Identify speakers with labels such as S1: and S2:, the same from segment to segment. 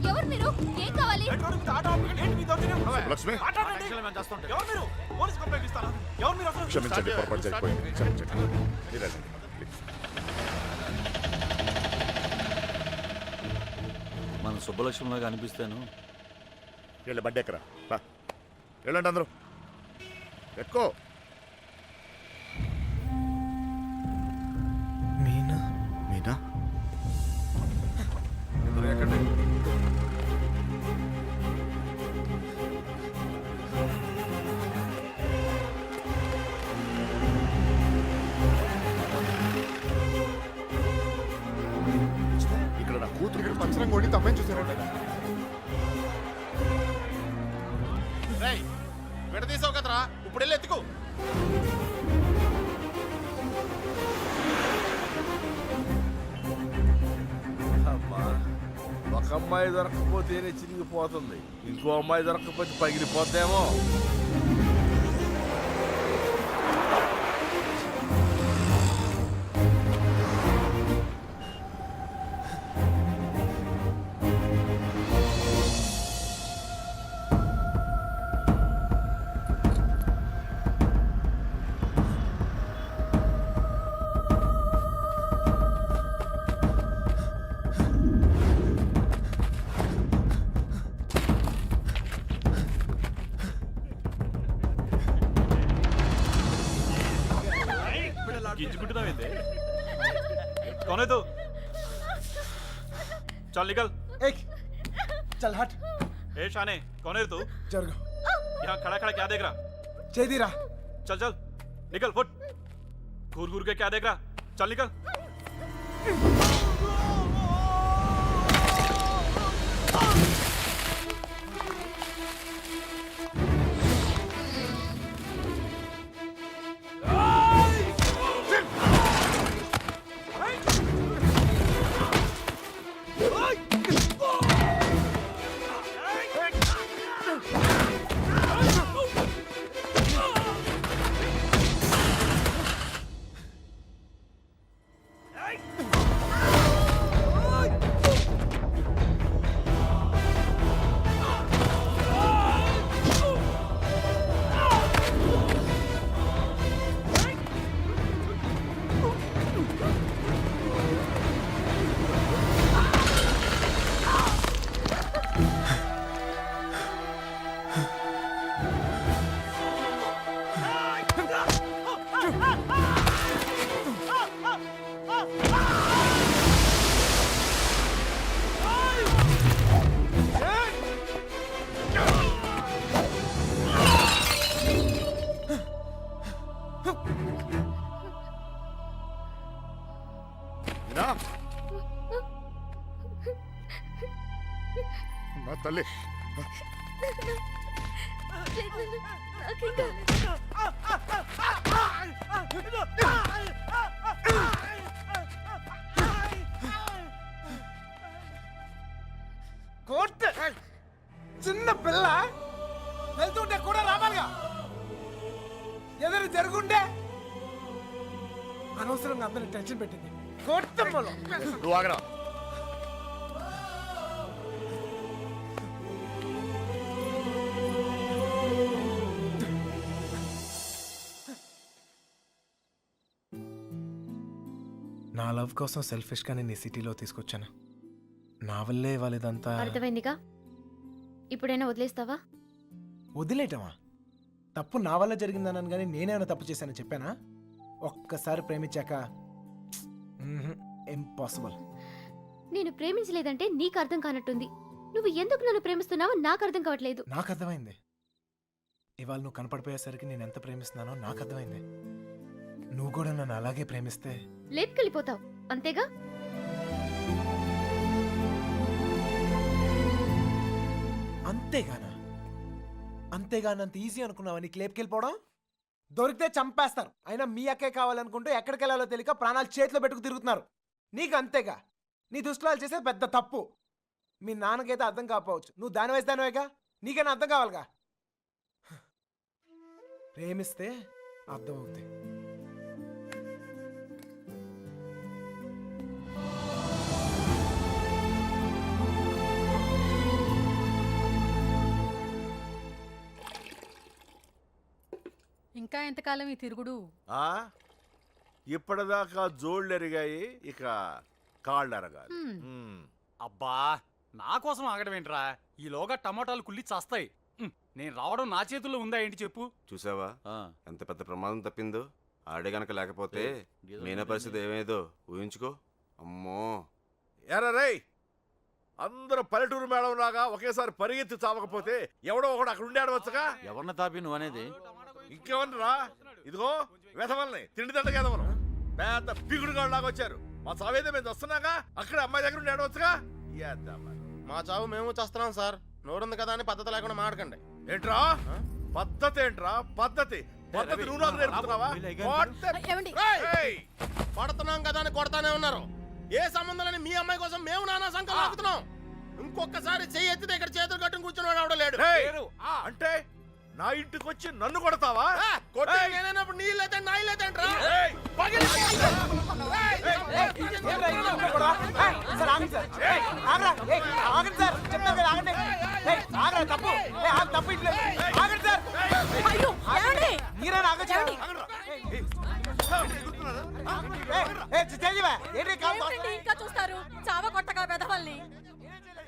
S1: ఎవరు మీరు? ఏం కావాలి?
S2: లక్ష్మి క్షమించండి, పొరపాటు జరిగిపోయింది. క్షమించండి. మీరు వెళ్ళండి, ప్లీజ్.
S3: మన సుబ్బలక్ష్మిలాగా అనిపిస్తాను.
S2: వీళ్ళ బడ్డ ఎక్కరా వెళ్ళండి అందరూ ఎక్కువ.
S4: మీనా
S2: మీనా ఇక్కడ నా కూతురు ఇక్కడ పంచరం కొడి తమ్మని చూసారంట. విడదీసావు కదరా, ఇప్పుడు వెళ్ళి ఎత్తుకో.
S5: ఒక అమ్మాయి దొరకకపోతేనే చిరిగిపోతుంది, ఇంకో అమ్మాయి దొరకకపోతే పగిలిపోతేమో.
S3: गिंजुకుంటున్నావేంటి? कौन है तू? चल निकल।
S4: चल हट।
S3: ए शाने, कौन है तू?
S4: जरग।
S3: यहाँ खड़ा खड़ा क्या देख रहा?
S4: चेदीरा।
S3: चल चल निकल, फुट। घूर घूर के क्या देख रहा? चल निकल।
S2: తల్లి
S4: కోర్టు చిన్న పిల్ల వెళ్తుంటే కూడా రావాలిగా. ఎదురు జరుగుండే అనవసరంగా అందరిని టెన్షన్ పెట్టింది. కోర్టు
S2: నువ్వు ఆగరా.
S4: నా లవ్ కోసం సెల్ఫిష్ గానే నీ సిటీలో తీసుకొచ్చాను. నా వల్లే వాళ్ళదంతా.
S1: అర్థమైందిగా, ఇప్పుడైనా వదిలేస్తావా?
S4: వదిలేయటమా? తప్పు నా వల్ల జరిగిందన్నాను కానీ నేనేమైనా తప్పు చేశానని చెప్పానా? ఒక్కసారి ప్రేమించాక ఇంపాసిబుల్.
S1: నేను ప్రేమించలేదంటే నీకు అర్థం కానట్టుంది. నువ్వు ఎందుకు నన్ను ప్రేమిస్తున్నావో నాకు అర్థం కావట్లేదు.
S4: నాకు అర్థమైంది. ఇవాళ నువ్వు కనపడిపోయేసరికి నేను ఎంత ప్రేమిస్తున్నానో నాకు అర్థమైంది. నువ్వు కూడా నన్ను అలాగే ప్రేమిస్తే
S1: లేపుకెళ్ళిపోతావు, అంతేగా?
S4: అంతేగానా? అంతేగానంత ఈజీ అనుకున్నావా నీకు లేపుకెళ్ళిపోవడం? దొరికితే చంపేస్తారు. అయినా మీ అక్కే కావాలనుకుంటూ ఎక్కడికి వెళ్ళాలో తెలియక ప్రాణాలు చేతిలో పెట్టుకు తిరుగుతున్నారు. నీకు అంతేగా. నీ దుష్టులు చేసేది పెద్ద తప్పు. మీ నాన్నకైతే అర్థం కాకపోవచ్చు, నువ్వు దాని వయసు దానివేగా, నీకైనా అర్థం కావాలిగా. ప్రేమిస్తే అర్థం అవుతాయి.
S6: ఇంకా ఎంతకాలం ఈ తిరుగుడు?
S5: ఆ ఇప్పటిదాకా జోళ్ళు ఎరిగాయి, ఇక కాళ్ళు ఎరగాలి.
S3: అబ్బా నా కోసం ఆగడం ఏంట్రా? ఈలోగా టమాటాలు కుళ్ళి చస్తాయి. నేను రావడం నా చేతుల్లో ఉందా ఏంటి చెప్పు?
S7: చూసావా ఎంత పెద్ద ప్రమాదం తప్పిందో. ఆడే గనక లేకపోతే మీనా పరిస్థితి ఏమేదో ఊహించుకో. అమ్మో
S5: ఎరా రేయ్, అందరూ పల్లెటూరు మేడం లాగా ఒకేసారి పరిగెత్తి చావకపోతే ఎవడో ఒకడు అక్కడ ఉండి ఆడవచ్చుగా.
S8: ఎవరిని తాపి నువ్వు అనేది?
S5: ఇంకేమన్నా ఇదిగో వెధవల్ని తిండి దండగా ఎదవను పెద్ద పిగుడుగాడు లాగా వచ్చారు. మా చావేదే మేము వస్తున్నాగా, అక్కడ అమ్మాయి దగ్గర ఉండి ఆడవచ్చుగా.
S9: మా చావు మేము చేస్తున్నాం సార్. నోరుంది కదా అని పద్ధతి లేకుండా మాడకండి.
S5: ఏంట్రా పద్ధతి? ఏంట్రా పద్ధతి? పద్ధతి నువ్వు నాకు నేర్పుతున్నావా?
S6: ఏమండి?
S5: ఏయ్!
S9: కొడుతున్నాం కదా అని కొడతానే ఉన్నారు. ఏ సంబంధం లేని మీ అమ్మాయి కోసం మేము నానా సంఖ్య లాగుతున్నాం. ఇంకొకసారి చెయ్యి ఎత్తితే ఇక్కడ చేతులు కట్టుకుని కూర్చుని వాడు లేడు.
S5: ఏయ్! అంటే నా ఇంటికి వచ్చి నన్ను కొడతావా?
S9: కొట్టే నేనైనప్పుడు నీళ్ళైతే నా ఇల్లేదంట్రా.
S5: ఏయ్!
S4: ఏంట్రా ఈ ఇంట్లో గొడవ? సార్ ఆగండి సార్. ఆగరా. ఆగండి సార్. చెప్తాను కదా ఆగండి. ఆగరా, తప్పు. ఆగ, తప్పు ఇట్లే. ఆగండి సార్.
S6: అయ్యో, ఏమండి?
S4: మీరే ఆగచ్చు.
S6: ఏంటండి ఇంకా చూస్తారు? చావ కొట్టగా వెధవల్ని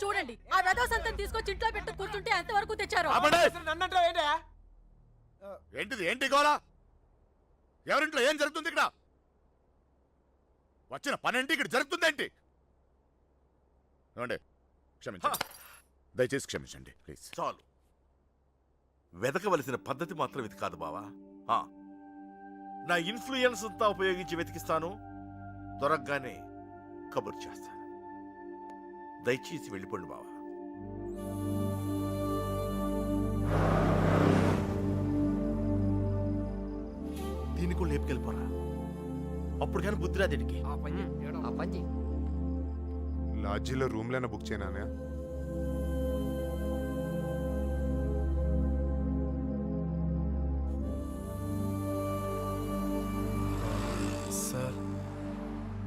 S6: చూడండి. ఆ వెధవ సంతం తీసుకొచ్చి ఇంట్లో పెట్టు కూర్చుంటే ఎంతవరకు తెచ్చారు?
S4: నన్నంటే ఏంటా?
S2: ఏంటిది? ఏంటి గోలా? ఎవరింట్లో ఏం జరుగుతుంది ఇక్కడ? వచ్చిన పనేంటి? ఇక్కడ జరుగుతుందేంటి? ఏమండి, క్షమించండి, దయచేసి క్షమించండి ప్లీజ్.
S5: చాలు. వెతకవలసిన పద్ధతి మాత్రం ఇది కాదు బావా. నా ఇన్ఫ్లుయెన్స్ అంతా ఉపయోగించి వెతికిస్తాను. దొరకగానే కబురు చేస్తాను. దయచేసి వెళ్ళిపోండి బావా. దీన్ని కూడా లేపుకెళ్ళిపోరా. అప్పుడు కానీ బుద్ధి రాదేడికి.
S2: లాడ్జీలో రూమ్లైనా బుక్ చేయనా?
S4: సార్,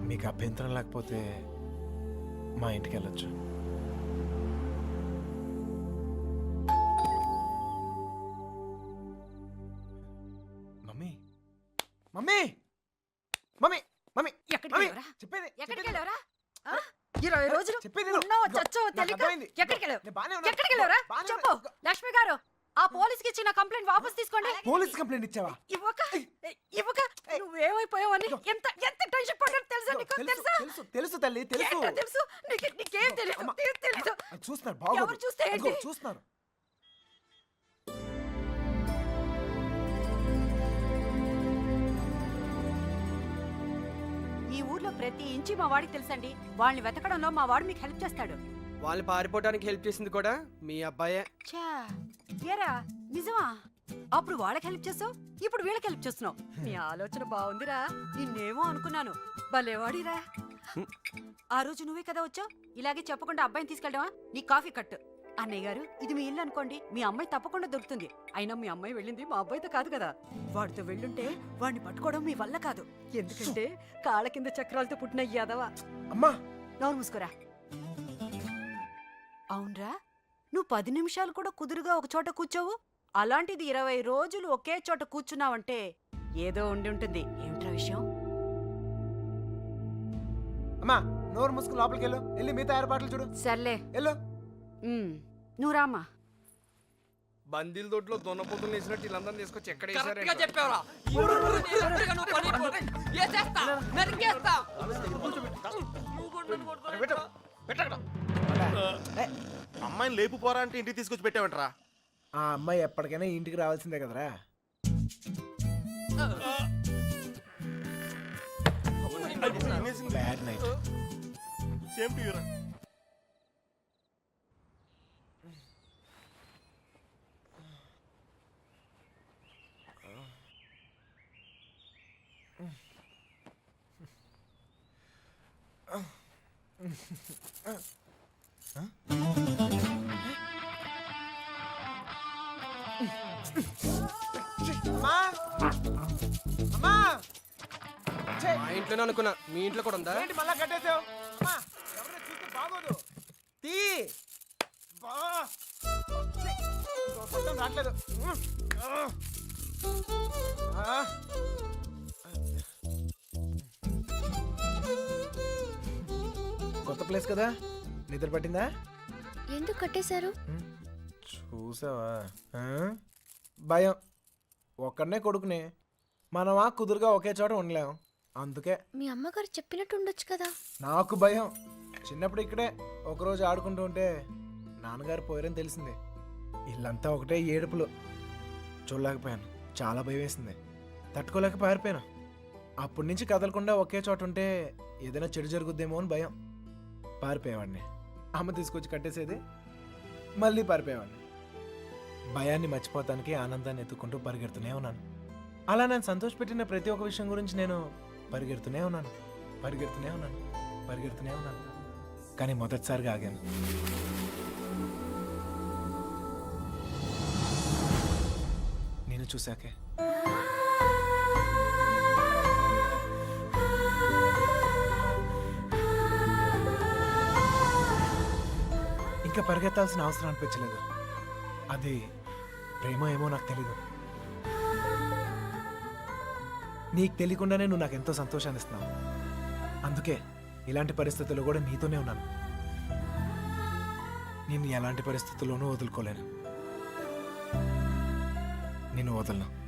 S4: మీకు అభ్యంతరం లేకపోతే మా ఇంటికి వెళ్ళొచ్చు. మమ్మీ, మమ్మీ, మమ్మీ, మమ్మీ,
S6: ఎక్కడికి
S4: మమ్మీ,
S6: వెళ్ళావురా?
S4: చెప్పేది
S6: ఎక్కడికి వెళ్ళావురా? 20 రోజులు
S4: చెప్పేది
S6: ఉన్నావో చచ్చావో తెలియక ఎక్కడికి వెళ్ళావు? చెప్పు. లక్ష్మి గారు, ఆ పోలీస్కి ఇచ్చిన కంప్లైంట్ వాపస్ తీసుకోండి.
S4: పోలీస్ కంప్లైంట్ ఇచ్చావా?
S6: ఇవ్వక నువ్వేమైపోయావని ఎంత ఎంత టెన్షన్ పడ్డాను తెలుసా నీకు? తెలుసా?
S4: తెలుసు, తెలుసు తల్లి, తెలుసు.
S6: ఏంటో తెలుసు? నీకేం తెలియదు? తెలీదు.
S4: అది చూస్తున్నారు, బాగోదు.
S6: ఎవరు చూస్తే ఏంటి?
S4: అదిగో, చూస్తున్నారు.
S10: ఈ ఊర్లో ప్రతి ఇంచి మా వాడికి తెలుసండి. వాళ్ళని వెతకడంలో మా వాడు మీకు హెల్ప్ చేస్తాడు.
S11: వాళ్ళు పారిపోవడానికి హెల్ప్ చేసింది కూడా మీ అబ్బాయే.
S10: ఛా, ఏరా నిజమా? అప్పుడు వాళ్ళకి హెల్ప్ చేసావు, ఇప్పుడు వీళ్ళకి హెల్ప్ చేస్తున్నావు. నీ ఆలోచన బాగుందిరా. నిన్నేమో అనుకున్నాను. భలేవాడిరా. ఆ రోజు నువ్వే కదా వచ్చావు. ఇలాగే చెప్పకుండా అబ్బాయిని తీసుకెళ్ళావా? నీ కాఫీ కట్టు. అన్నయ్య గారు, ఇది మీ ఇల్లు అనుకోండి. మీ అమ్మాయి తప్పకుండా దొరుకుతుంది. అయినా మీ అమ్మాయి వెళ్ళింది మా అబ్బాయితో కాదు కదా. వాడితో వెళ్ళుంటే వాడిని పట్టుకోవడం మీ వల్ల కాదు. ఎందుకంటే కాళ్ళ కింద చక్రాలతో పుట్టిన యాదవా.
S4: అమ్మా,
S10: నోరు మూసుకోరా. అవునరా, నువ్వు 10 నిమిషాలు కూడా కుదురుగా ఒక చోట కూర్చోవు. అలాంటిది 20 రోజులు ఒకే చోట కూర్చున్నావంటే ఏదో ఉండి ఉంటుంది. ఏమిట్రా విషయం?
S4: అమ్మా, నోరు మూసుకుని లోపలికి వెళ్ళు. వెళ్ళి మిగతా ఏర్పాట్లు చూడు.
S10: సర్లే,
S4: వెళ్ళు.
S10: నువ్వు రామ్మా.
S11: బందీల దొడ్లో దొన్నపోతులు వేసినట్టు వీళ్ళందరినీ తీసుకొచ్చి ఎక్కడ
S8: చెప్పావరా?
S9: అమ్మాయిని లేపు పోరా అంటే ఇంటికి తీసుకొచ్చి పెట్టావంటరా.
S4: ఆ అమ్మాయి ఎప్పటికైనా ఇంటికి రావాల్సిందే కదరా. Bad night.
S9: సేమ్ టు యూరా.
S4: అమ్మా, అమ్మా ఛే,
S11: మా ఇంట్లోనే అనుకున్నా మీ ఇంట్లో కూడా ఉందా
S4: ఏంటి మళ్ళా కట్టేసావు అమ్మా ఎవరైనా చూస్తే బాగోదు తీ బా ఛీ, ఇంకో శబ్దం రావట్లేదు ఆ. కొత్త ప్లేస్ కదా నిద్ర పట్టిందా
S1: ఎందుకు కట్టేశారు?
S4: చూసావా ఆ? భయం ఒక్కడనే కొడుకునే మనమా కుదురుగా ఒకే చోట ఉండలేం అందుకే
S1: మీ అమ్మగారు చెప్పినట్టు ఉండొచ్చు కదా.
S4: నాకు భయం చిన్నప్పుడు ఇక్కడే ఒకరోజు ఆడుకుంటూ ఉంటే నాన్నగారు పోయారని తెలిసింది. ఇల్లంతా ఒకటే ఏడుపులు. చూడలేకపోయాను, చాలా భయం వేసింది, తట్టుకోలేక పారిపోయాను. అప్పటి నుంచి కదలకుండా ఒకే చోట ఉంటే ఏదైనా చెడు జరుగుద్దేమో అని భయం. పారిపోయేవాడిని, అమ్మ తీసుకొచ్చి కట్టేసేది, మళ్ళీ పారిపోయేవాడిని. భయాన్ని మర్చిపోతానికి ఆనందాన్ని ఎత్తుకుంటూ పరిగెడుతూనే ఉన్నాను. అలా నేను సంతోషపెట్టిన ప్రతి ఒక్క విషయం గురించి నేను పరిగెడుతూనే ఉన్నాను, పరిగెడుతూనే ఉన్నాను, పరిగెడుతూనే ఉన్నాను. కానీ మొదటిసారిగా ఆగాను. నేను చూశాకే. ఇంకా పరిగెత్తాల్సిన అవసరం అనిపించలేదు. అది ప్రేమ ఏమో నాకు తెలీదు. నీకు తెలియకుండానే నువ్వు నాకు ఎంతో సంతోషాన్ని ఇస్తున్నావు. అందుకే ఇలాంటి పరిస్థితుల్లో కూడా నీతోనే ఉన్నాను. నేను ఎలాంటి పరిస్థితుల్లోనూ వదులుకోలేను. నిన్ను వదలను.